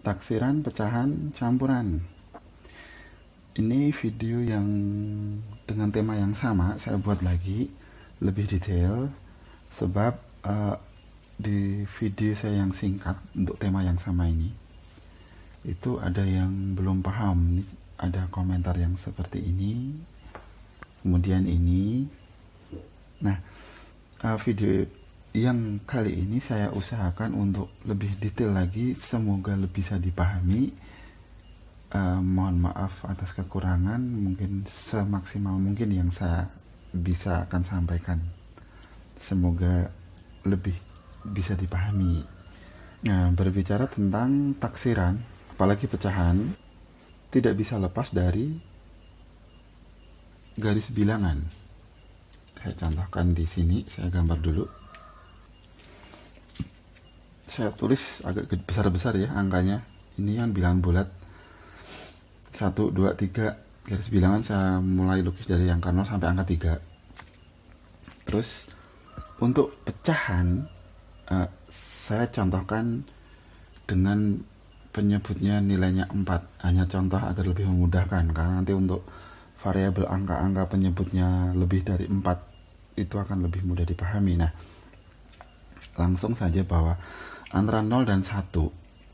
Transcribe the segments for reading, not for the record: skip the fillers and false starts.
Taksiran pecahan campuran. Ini video yang dengan tema yang sama saya buat lagi lebih detail sebab di video saya yang singkat untuk tema yang sama ini itu ada yang belum paham. Ada komentar yang seperti ini, kemudian ini. Nah, video yang kali ini saya usahakan untuk lebih detail lagi, semoga bisa dipahami. Mohon maaf atas kekurangan, mungkin semaksimal mungkin yang saya bisa akan sampaikan. Semoga lebih bisa dipahami. Nah, berbicara tentang taksiran, apalagi pecahan, tidak bisa lepas dari garis bilangan. Saya contohkan di sini, saya gambar dulu. Saya tulis agak besar-besar ya angkanya. Ini yang bilangan bulat. 1, 2, 3 garis bilangan saya mulai lukis dari angka 0 sampai angka 3. Terus untuk pecahan saya contohkan dengan penyebutnya nilainya 4. Hanya contoh agar lebih memudahkan, karena nanti untuk variabel angka-angka penyebutnya lebih dari 4 itu akan lebih mudah dipahami. Nah, langsung saja bahwa antara 0 dan 1,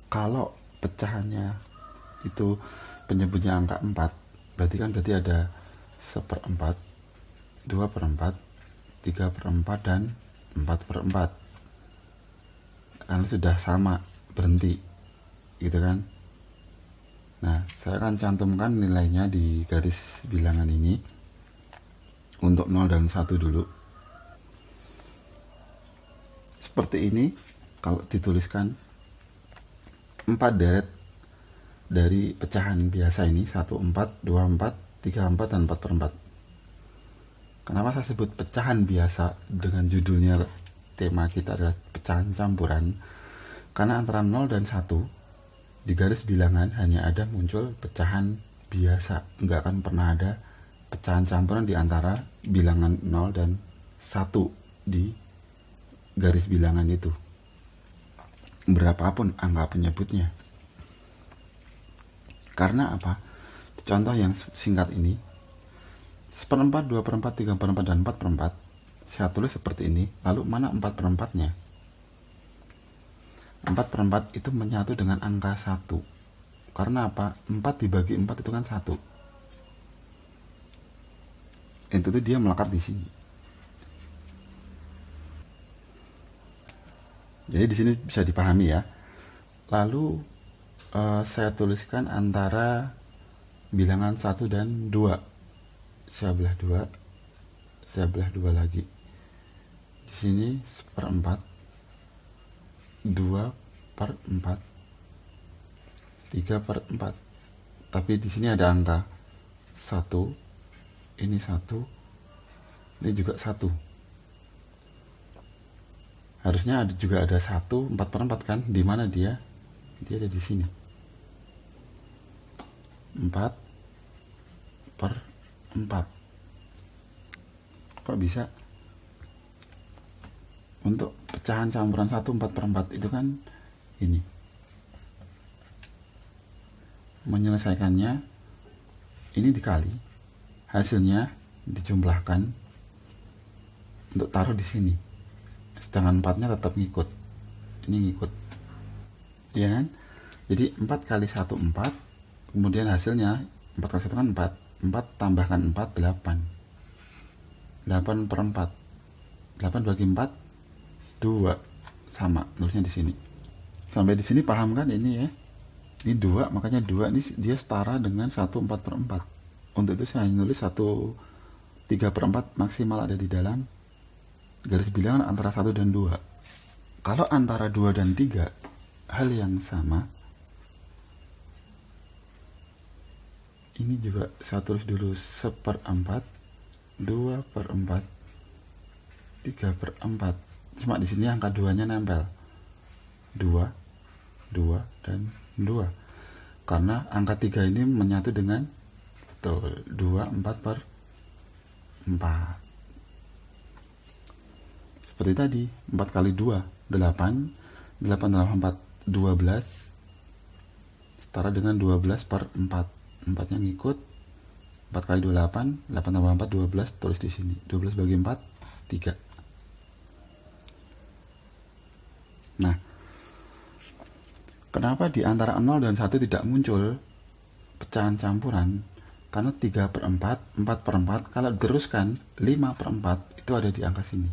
kalau pecahannya itu penyebutnya angka 4, berarti ada 1/4, 2/4, 3/4, dan 4/4. Karena sudah sama, berhenti gitu kan. Nah, saya akan cantumkan nilainya di garis bilangan ini untuk 0 dan 1 dulu. Seperti ini kalau dituliskan 4 deret dari pecahan biasa ini, 1/4, 2/4, 3/4, dan 4/4. Kenapa saya sebut pecahan biasa dengan judulnya tema kita adalah pecahan campuran? Karena antara 0 dan 1 di garis bilangan hanya ada muncul pecahan biasa, nggak akan pernah ada pecahan campuran di antara bilangan 0 dan 1 di garis bilangan itu, berapapun angka penyebutnya. Karena apa? Contoh yang singkat ini, 1/4, 2/4, 3/4, dan 4/4 saya tulis seperti ini. Lalu mana 4/4-nya? 4/4 itu menyatu dengan angka 1. Karena apa? 4 dibagi 4 itu kan 1. Itu tuh dia melekat di sini. Jadi di sini bisa dipahami ya. Lalu saya tuliskan antara bilangan 1 dan 2. Saya belah 2. Saya belah 2 lagi. Di sini 1/4, 2/4, 3/4. Tapi di sini ada angka 1. Ini 1. Ini juga 1. Harusnya juga ada 1 4/4 kan? Di mana dia? Dia ada di sini. 4/4. Kok bisa? Untuk pecahan campuran 1 4/4 itu kan ini. Menyelesaikannya ini dikali, hasilnya dijumlahkan untuk taruh di sini. Sedangkan 4-nya tetap ngikut. Ini ngikut. Iya kan? Jadi 4 kali 1 4, kemudian hasilnya 4 kali 1 kan 4. 4 tambahkan 4 8. 8/4. 8 bagi 4 2. Sama nulisnya di sini. Sampai di sini paham kan ini ya? Ini 2, makanya 2 ini dia setara dengan 1 4/4. Untuk itu saya nulis 1 3/4 maksimal ada di dalam garis bilangan antara 1 dan 2. Kalau antara 2 dan 3 hal yang sama. Ini juga saya tulis dulu 1/4, 2/4, 3/4. Cuma di sini angka 2-nya nempel. 2, 2, dan 2. Karena angka 3 ini menyatu dengan betul 2 4/4. Seperti tadi, 4 kali 2 8, 8 tambah 4 12, setara dengan 12 per 4. 4 nya ngikut, 4 kali 28, 8 tambah 4 12, tulis di sini. 12 bagi 4 3. Nah, kenapa di antara 0 dan 1 tidak muncul pecahan campuran? Karena 3 per 4, 4 per 4, kalau diteruskan 5 per 4 itu ada di angka sini,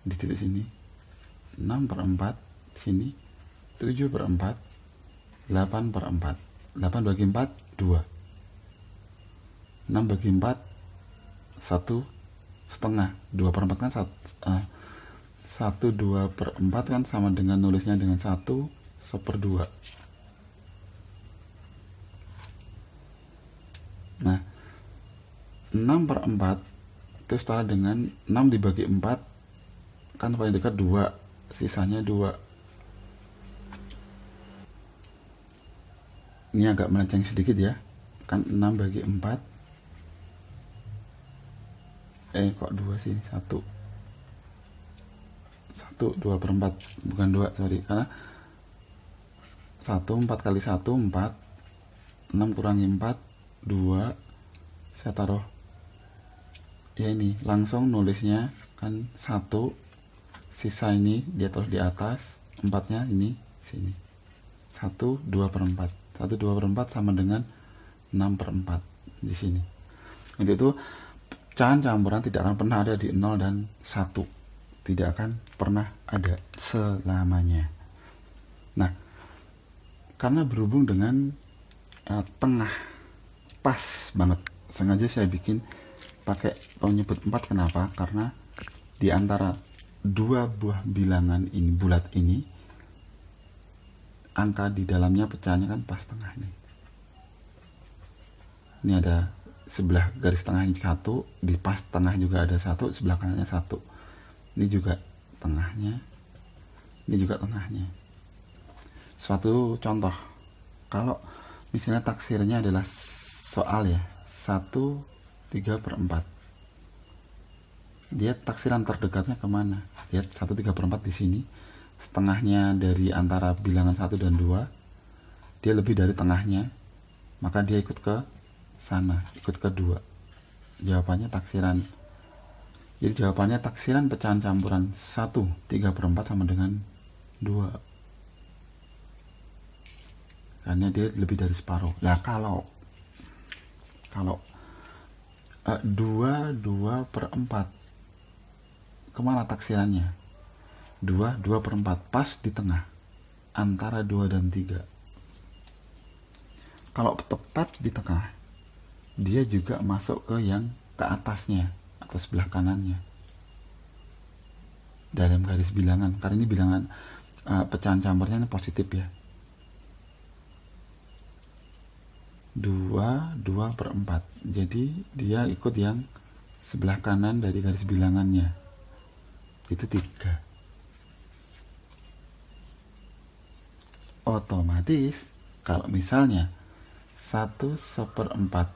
di titik sini. 6 per 4 sini, 7 per 4, 8 per 4. 8 bagi 4 2, 6 bagi 4 1 setengah. 2 per 4 kan 1 2 per 4 kan sama dengan nulisnya dengan 1 1/2. Nah, 6 per 4 itu setara dengan 6 dibagi 4 kan paling dekat 2, sisanya 2. Ini agak melenceng sedikit ya, kan 6 bagi 4, kok 2 sih, 1 2 per 4, bukan 2, sorry, karena 1, 4 kali 1 4, 6 kurangi 4 2, saya taruh ya ini, langsung nulisnya kan 1, sisa ini dia taruh di atas, 4 nya ini sini. 1 2 per 4, 1 2 per 4 sama dengan 6 per 4 di sini. Untuk itu pecahan campuran tidak akan pernah ada di 0 dan 1, tidak akan pernah ada selamanya. Nah, karena berhubung dengan tengah, pas banget, sengaja saya bikin pakai penyebut 4. Kenapa? Karena di antara dua buah bilangan ini, bulat ini, angka di dalamnya pecahnya kan pas tengah nih. Ini ada sebelah garis tengah ini 1, di pas tengah juga ada 1, sebelah kanannya 1. Ini juga tengahnya, ini juga tengahnya. Suatu contoh, kalau misalnya taksirnya adalah soal ya, 1 3 per 4, dia taksiran terdekatnya kemana? Lihat 1 3 per 4 di sini, setengahnya dari antara bilangan 1 dan 2, dia lebih dari tengahnya, maka dia ikut ke sana, ikut ke 2. Jawabannya taksiran. Jadi jawabannya taksiran pecahan campuran 1 3 per 4 sama dengan 2, karena dia lebih dari separuh. Nah, kalau 2 per 4, kemana taksirannya? 2 per 4, pas di tengah antara 2 dan 3. Kalau tepat di tengah, dia juga masuk ke yang ke atasnya atau sebelah kanannya dalam garis bilangan, karena ini bilangan pecahan campurnya ini positif ya. 2 per 4, jadi dia ikut yang sebelah kanan dari garis bilangannya, itu 3. Otomatis kalau misalnya 1/4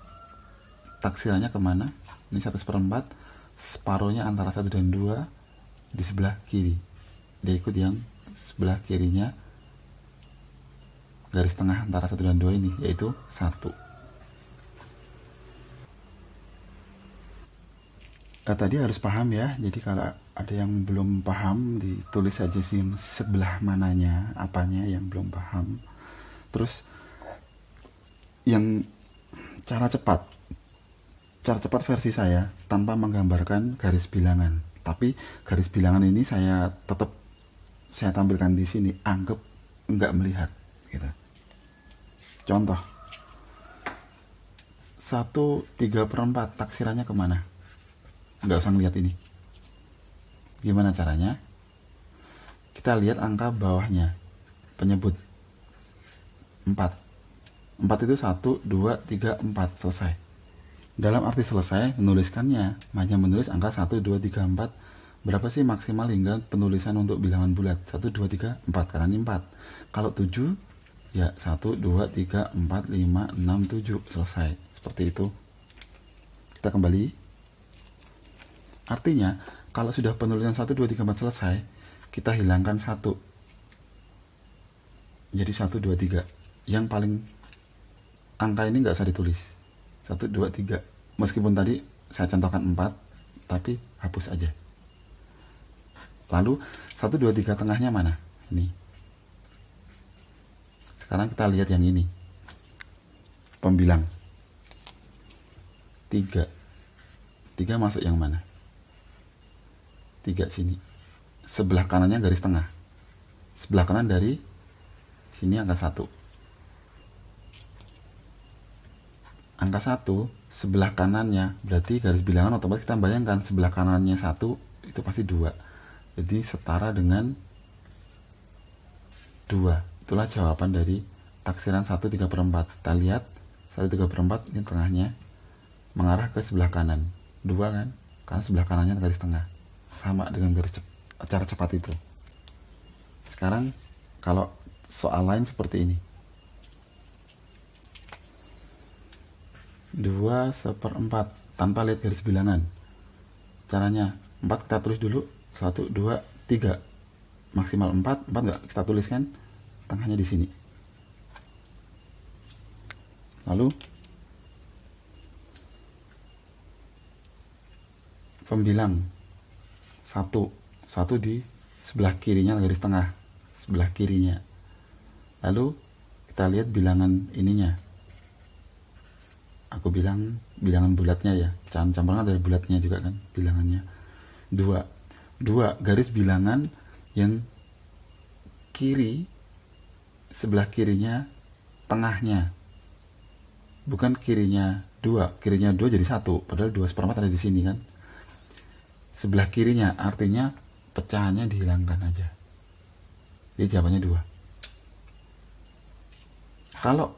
taksirannya kemana? Ini 1/4, separuhnya antara 1 dan 2 di sebelah kiri, dia ikut yang sebelah kirinya garis tengah antara 1 dan 2 ini, yaitu 1. Tadi harus paham ya, jadi kalau ada yang belum paham ditulis saja sih sebelah mananya, apanya yang belum paham. Terus yang cara cepat versi saya tanpa menggambarkan garis bilangan, tapi garis bilangan ini saya tetap saya tampilkan di sini, anggap nggak melihat gitu. Contoh 1 3 per 4 taksirannya kemana? Nggak usah ngeliat ini. Gimana caranya? Kita lihat angka bawahnya, penyebut 4 itu 1 2 3 4, selesai. Dalam arti selesai, menuliskannya hanya menulis angka 1 2 3 4. Berapa sih maksimal hingga penulisan untuk bilangan bulat? 1 2 3 4, karena ini 4. Kalau 7 ya 1 2 3 4 5 6 7, selesai. Seperti itu. Kita kembali. Artinya kalau sudah penulisan 1 2 3 4 selesai, kita hilangkan 1, jadi 1 2 3. yang paling angka ini nggak usah ditulis 1, 2, 3, meskipun tadi saya contohkan 4, tapi hapus aja. Lalu 1, 2, 3 tengahnya mana? Ini. Sekarang kita lihat yang ini, pembilang 3 masuk yang mana? 3 sini, sebelah kanannya garis tengah, sebelah kanan dari sini angka 1. Angka 1 sebelah kanannya berarti garis bilangan otomatis kita bayangkan sebelah kanannya 1 itu pasti 2, jadi setara dengan 2. Itulah jawaban dari taksiran 1/3/4. Kita lihat 1/3/4 ini tengahnya mengarah ke sebelah kanan 2 kan, karena sebelah kanannya garis tengah, sama dengan garis cara cepat itu. Sekarang kalau soal lain seperti ini, 2/4 tanpa lihat garis bilangan. Caranya 4 kita tulis dulu, 1, 2, 3, maksimal 4 nggak kita tuliskan, tengahnya di sini. Lalu pembilang 1 di sebelah kirinya garis tengah, sebelah kirinya. Lalu kita lihat bilangan ininya, aku bilang bilangan bulatnya ya, pecahan campuran ada bulatnya juga kan bilangannya. 2 garis bilangan yang kiri, sebelah kirinya tengahnya, bukan kirinya 2, kirinya 2 jadi 1, padahal 2/4 ada di sini kan. Sebelah kirinya artinya pecahannya dihilangkan aja, jadi jawabannya 2. Kalau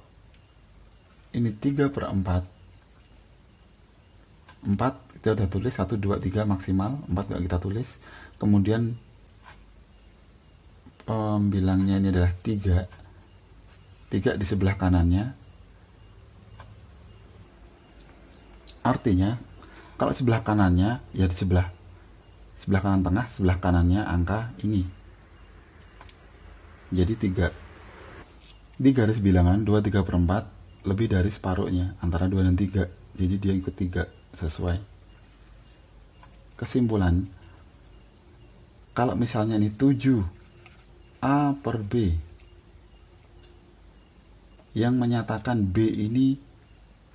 ini 3/4, 4 kita udah tulis 1, 2, 3 maksimal, 4 nggak kita tulis. Kemudian pembilangnya ini adalah 3 di sebelah kanannya, artinya kalau sebelah kanannya ya di sebelah kanan tengah, sebelah kanannya angka ini, jadi 3 di garis bilangan 2/3/4 lebih dari separuhnya antara 2 dan 3, jadi dia ikut 3 sesuai. Kesimpulan, kalau misalnya ini 7A/B yang menyatakan B ini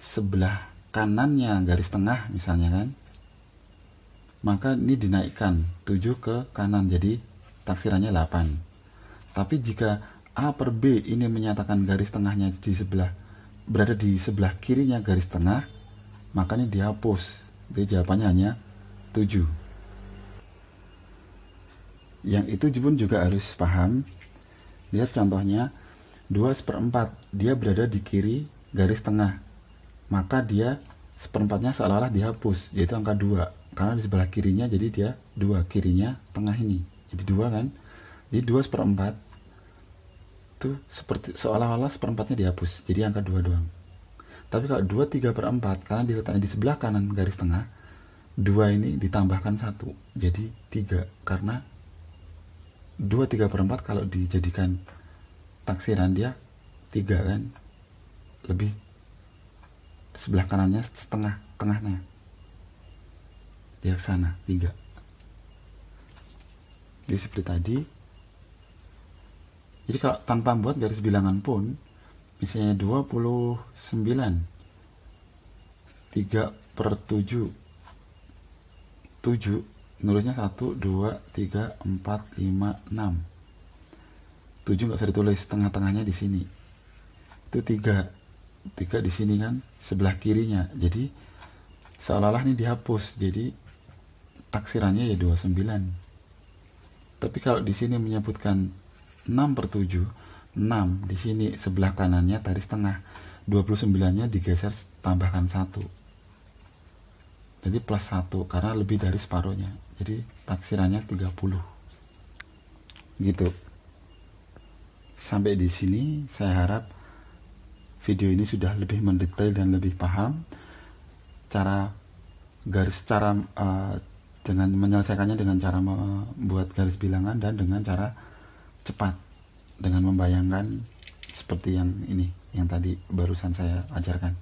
sebelah kanannya garis tengah misalnya kan, maka ini dinaikkan 7 ke kanan jadi taksirannya 8. Tapi jika A/B ini menyatakan garis tengahnya berada di sebelah kirinya garis tengah, makanya dihapus. Jadi jawabannya hanya 7. Yang itu pun juga harus paham. Lihat contohnya 2/4, dia berada di kiri garis tengah, maka dia seperempatnya seolah-olah dihapus, yaitu angka 2, karena di sebelah kirinya jadi dia 2, kirinya tengah ini jadi 2 kan. Jadi 2/4 itu seperti seolah-olah seperempatnya dihapus, jadi angka 2 doang. Tapi kalau 2/3/4 karena diletaknya di sebelah kanan garis tengah, 2 ini ditambahkan 1 jadi 3, karena 2/3/4 kalau dijadikan taksiran dia 3 kan, lebih sebelah kanannya tengahnya dia ke sana 3. Jadi seperti tadi. Jadi kalau tanpa buat garis bilangan pun, misalnya 29 3/7, 7 nulisnya 1, 2, 3, 4, 5, 6. 7 nggak usah ditulis, tengah-tengahnya di sini. Itu 3 di sini kan, sebelah kirinya. Jadi seolah-olah ini dihapus, jadi taksirannya ya 29. Tapi kalau di sini menyebutkan 6/7, 6 di sini sebelah kanannya garis tengah, 29-nya digeser tambahkan 1. Jadi plus 1 karena lebih dari separuhnya. Jadi taksirannya 30. Gitu. Sampai di sini saya harap video ini sudah lebih mendetail dan lebih paham dengan menyelesaikannya dengan cara membuat garis bilangan dan dengan cara cepat, dengan membayangkan seperti yang ini, yang tadi barusan saya ajarkan.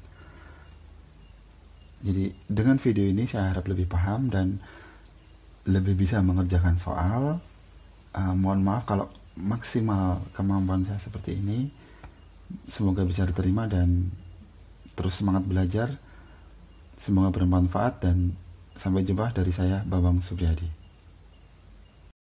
Jadi dengan video ini saya harap lebih paham dan lebih bisa mengerjakan soal. Mohon maaf kalau maksimal kemampuan saya seperti ini. Semoga bisa diterima dan terus semangat belajar. Semoga bermanfaat dan sampai jumpa dari saya, Bambang Supriyadi.